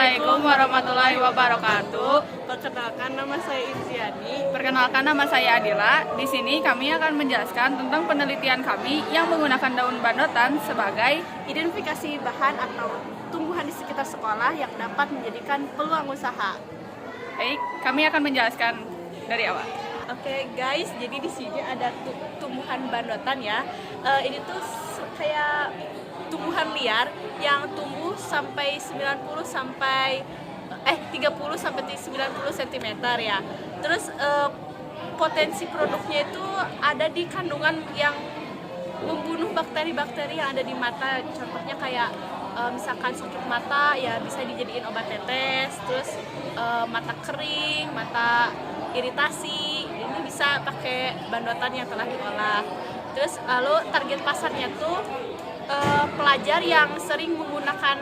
Assalamualaikum warahmatullahi wabarakatuh. Perkenalkan, nama saya Inziani. Perkenalkan, nama saya Adila. Di sini kami akan menjelaskan tentang penelitian kami yang menggunakan daun bandotan sebagai Identifikasi bahan atau tumbuhan di sekitar sekolah yang dapat menjadikan peluang usaha. baik. Kami akan menjelaskan dari awal. Oke guys, jadi di sini ada tumbuhan bandotan ya. Ini tuh kayak tumbuhan liar yang tumbuh sampai 30 sampai 90 cm ya. Terus potensi produknya itu ada di kandungan yang membunuh bakteri-bakteri yang ada di mata. Contohnya kayak misalkan sakit mata ya bisa dijadiin obat tetes. Terus mata kering, mata iritasi, ini bisa pakai bandotan yang telah diolah. Terus lalu target pasarnya tuh pelajar yang sering menggunakan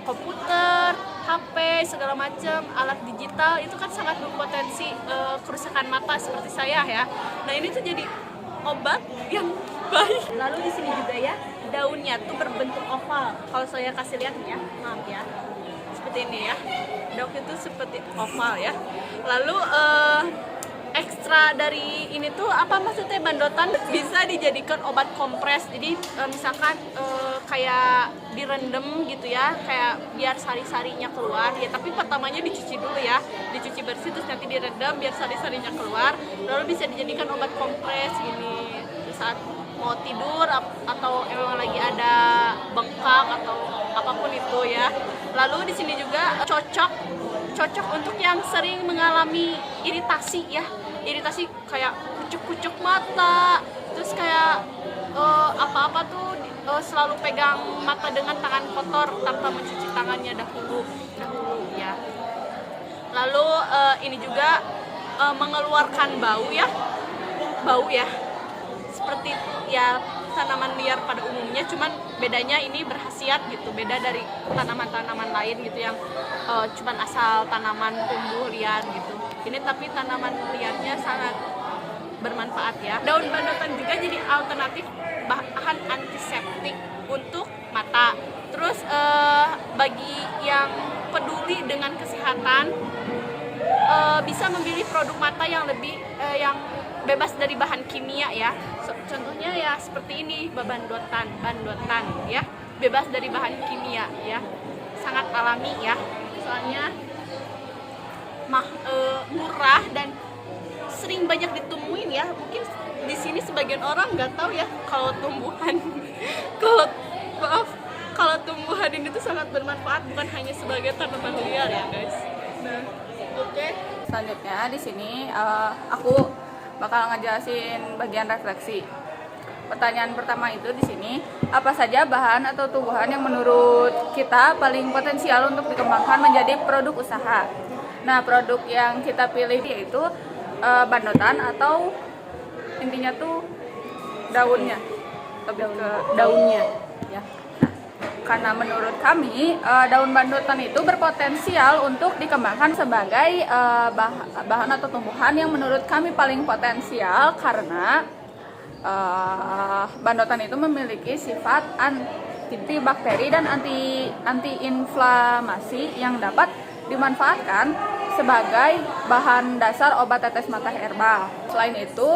komputer, HP, segala macam alat digital, itu kan sangat berpotensi kerusakan mata seperti saya ya. Nah ini tuh jadi obat yang baik. Lalu di sini juga ya daunnya tuh berbentuk oval. Kalau saya kasih lihat ya, maaf ya, seperti ini ya. Daunnya tuh seperti oval ya. Lalu ekstra dari ini tuh apa maksudnya bandotan bisa dijadikan obat kompres. Jadi misalkan kayak direndam gitu ya, kayak biar sari-sarinya keluar ya, tapi pertamanya dicuci dulu ya, dicuci bersih terus nanti direndam biar sari-sarinya keluar, lalu bisa dijadikan obat kompres ini saat mau tidur atau emang lagi ada bengkak atau apapun itu ya. Lalu di sini juga cocok untuk yang sering mengalami iritasi ya, iritasi kayak kucuk-kucuk mata, terus kayak apa-apa tuh selalu pegang mata dengan tangan kotor tanpa mencuci tangannya dahulu ya. Lalu ini juga mengeluarkan bau ya seperti ya tanaman liar pada umumnya, cuman bedanya ini berkhasiat gitu, beda dari tanaman-tanaman lain gitu yang cuman asal tanaman tumbuh liar gitu. Ini tapi tanaman liarnya sangat bermanfaat ya. Daun bandotan juga jadi alternatif bahan antiseptik untuk mata. Terus bagi yang peduli dengan kesehatan bisa memilih produk mata yang lebih yang bebas dari bahan kimia ya. Contohnya ya seperti ini, bandotan ya, bebas dari bahan kimia ya, sangat alami ya. Soalnya murah dan sering banyak ditemuin ya. Mungkin di sini sebagian orang nggak tahu ya kalau tumbuhan kalau tumbuhan ini tuh sangat bermanfaat, bukan hanya sebagai tanaman liar ya guys. Nah, oke. Selanjutnya di sini aku bakal ngejelasin bagian refleksi. Pertanyaan pertama itu di sini, apa saja bahan atau tumbuhan yang menurut kita paling potensial untuk dikembangkan menjadi produk usaha? Nah, produk yang kita pilih yaitu bandotan atau intinya tuh daunnya, lebih ke daunnya ya. Karena menurut kami daun bandotan itu berpotensial untuk dikembangkan sebagai bahan atau tumbuhan yang menurut kami paling potensial karena bandotan itu memiliki sifat antibakteri dan anti-inflamasi yang dapat dimanfaatkan sebagai bahan dasar obat tetes mata herbal. Selain itu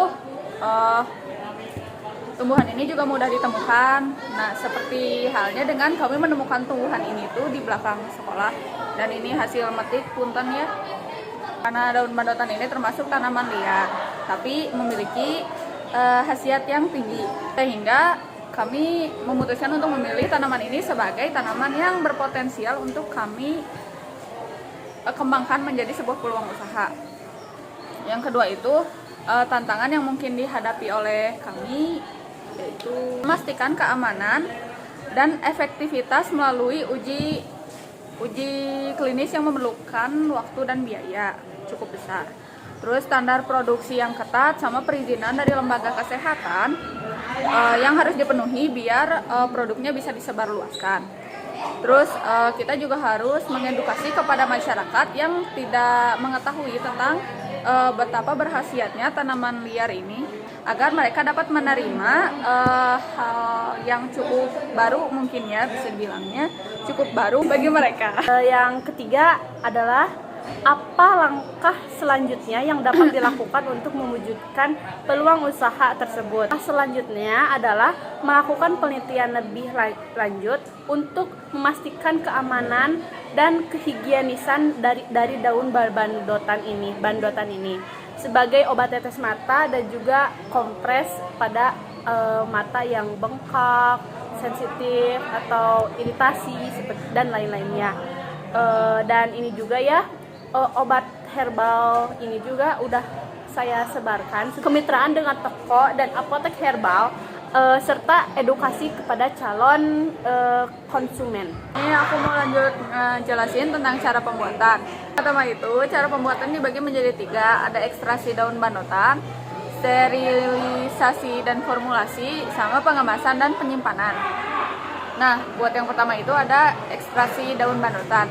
tumbuhan ini juga mudah ditemukan. Nah, seperti halnya dengan kami menemukan tumbuhan ini tuh di belakang sekolah. Dan ini hasil metik punten ya. Karena daun bandotan ini termasuk tanaman liar, tapi memiliki khasiat yang tinggi. Sehingga kami memutuskan untuk memilih tanaman ini sebagai tanaman yang berpotensial untuk kami kembangkan menjadi sebuah peluang usaha. Yang kedua itu tantangan yang mungkin dihadapi oleh kami yaitu memastikan keamanan dan efektivitas melalui uji klinis yang memerlukan waktu dan biaya cukup besar. Terus standar produksi yang ketat sama perizinan dari lembaga kesehatan yang harus dipenuhi biar produknya bisa disebarluaskan. Terus kita juga harus mengedukasi kepada masyarakat yang tidak mengetahui tentang betapa berkhasiatnya tanaman liar ini. agar mereka dapat menerima hal yang cukup baru, mungkin ya bisa dibilangnya cukup baru bagi mereka. Yang ketiga adalah apa langkah selanjutnya yang dapat dilakukan untuk mewujudkan peluang usaha tersebut. Selanjutnya adalah melakukan penelitian lebih lanjut untuk memastikan keamanan dan kehigienisan dari daun bandotan ini sebagai obat tetes mata dan juga kompres pada mata yang bengkak, sensitif atau iritasi dan lain-lainnya. Dan ini juga ya, obat herbal ini juga udah saya sebarkan kemitraan dengan toko dan apotek herbal serta edukasi kepada calon konsumen. Ini aku mau lanjut jelasin tentang cara pembuatan. Pertama itu, cara pembuatan dibagi menjadi 3, ada ekstraksi daun bandotan, sterilisasi dan formulasi, sama pengemasan dan penyimpanan. Nah, buat yang pertama itu ada ekstraksi daun bandotan.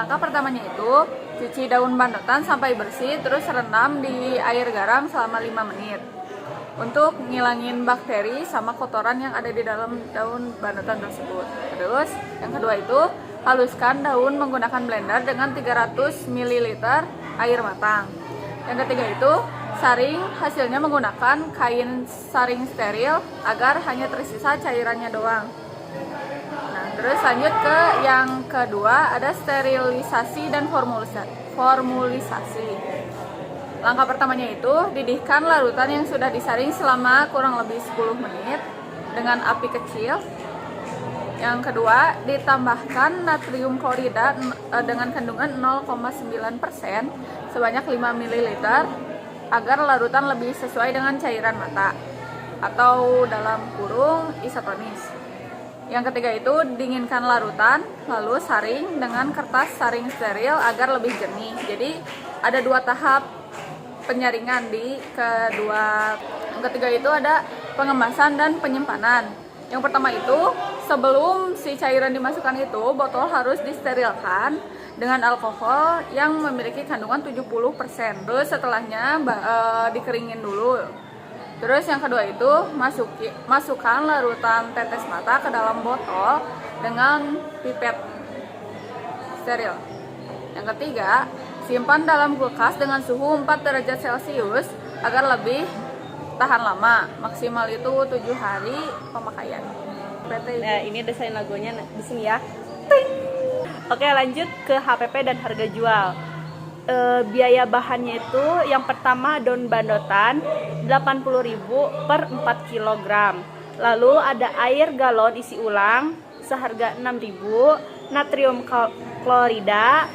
Langkah pertamanya itu cuci daun bandotan sampai bersih, terus rendam di air garam selama 5 menit untuk ngilangin bakteri sama kotoran yang ada di dalam daun bandotan tersebut. Terus yang kedua itu haluskan daun menggunakan blender dengan 300 ml air matang. Yang ketiga itu saring, hasilnya menggunakan kain saring steril agar hanya tersisa cairannya doang. Terus lanjut ke yang kedua, ada sterilisasi dan formulisasi. Langkah pertamanya itu didihkan larutan yang sudah disaring selama kurang lebih 10 menit dengan api kecil. Yang kedua, ditambahkan natrium klorida dengan kandungan 0,9% sebanyak 5 ml agar larutan lebih sesuai dengan cairan mata atau dalam kurung isotonis. Yang ketiga itu dinginkan larutan, lalu saring dengan kertas saring steril agar lebih jernih. Jadi ada 2 tahap penyaringan di kedua. Yang ketiga itu ada pengemasan dan penyimpanan. Yang pertama itu sebelum si cairan dimasukkan itu botol harus disterilkan dengan alkohol yang memiliki kandungan 70%. Terus setelahnya dikeringin dulu. Terus yang kedua itu masukkan larutan tetes mata ke dalam botol dengan pipet steril. Yang ketiga, simpan dalam kulkas dengan suhu 4 derajat Celcius agar lebih tahan lama. Maksimal itu 7 hari pemakaian. Nah, ini desain logonya di sini ya. Ting. Oke, lanjut ke HPP dan harga jual. Biaya bahannya itu yang pertama daun bandotan 80.000 per 4 kg. Lalu ada air galon isi ulang seharga 6.000, natrium klorida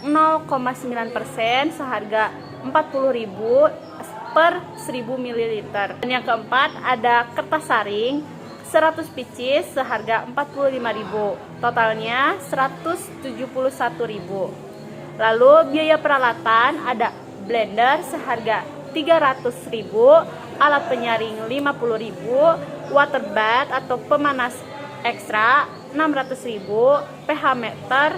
0,9% seharga 40.000 per 1000 ml. Dan yang keempat ada kertas saring 100 pieces seharga 45.000. Totalnya 171.000. Lalu biaya peralatan ada blender seharga 300.000, alat penyaring 50.000, water bath atau pemanas ekstra 600.000, pH meter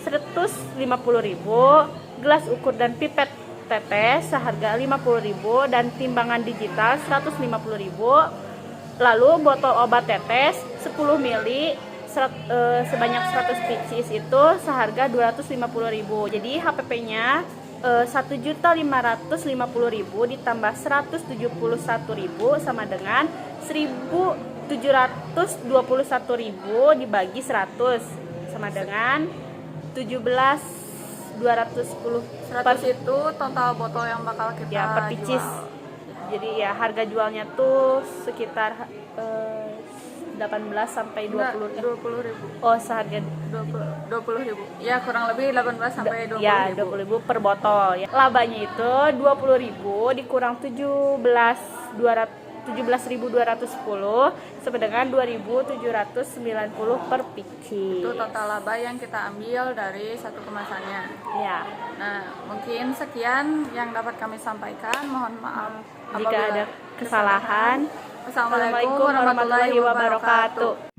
150.000, gelas ukur dan pipet tetes seharga 50.000 dan timbangan digital 150.000. Lalu botol obat tetes 10 ml sebanyak 100 pieces itu seharga 250.000. Jadi HPP-nya 1.550.000 ditambah 171.000 sama dengan 1.721.000 dibagi 100 sama dengan 17.210. 100 itu total botol yang bakal kita ya per pieces. jual. Jadi ya harga jualnya tuh sekitar 18 sampai 20 20.000. Oh, seharga 20.000. Ya, kurang lebih 18 sampai 20.000. Ya, 20.000 per botol ya. Labanya itu 20.000 dikurang 17.210 sama dengan 2.790 per pieces. Itu total laba yang kita ambil dari satu kemasannya. Ya. Nah, mungkin sekian yang dapat kami sampaikan. Mohon maaf Jika ada kesalahan. Wassalamualaikum warahmatullahi wabarakatuh.